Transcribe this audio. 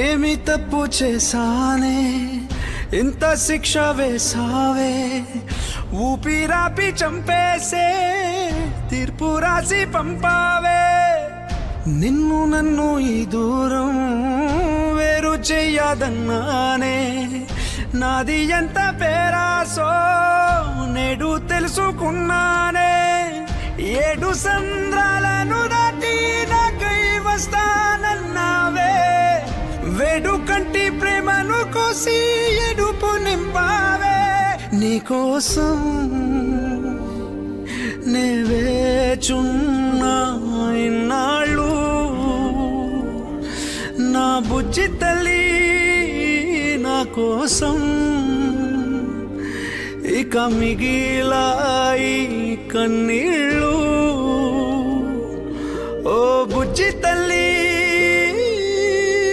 ఏమి తప్పు చేశానే ఇంత శిక్ష వేసావే, ఊపిరాపి చంపేసే తీర్పు రాసి పంపావే. నిన్ను నన్ను ఈ దూరం వేరు చెయ్యదన్నానే, నాది ఎంత పేరాసో నేడు తెలుసుకున్నానే. 7 సంద్రాలను దాటి నాకై వస్తానన్నావే, వేడు కంటి ప్రేమను కోసి ఎడుపు నింపావే. నీకోసం నే వేచున్నా ఇన్నాళ్ళు, నా బుజ్జి తల్లి నా కోసం. ఇక మిగిలాయి కన్నీళ్ళు, ఓ బుజ్జి తల్లి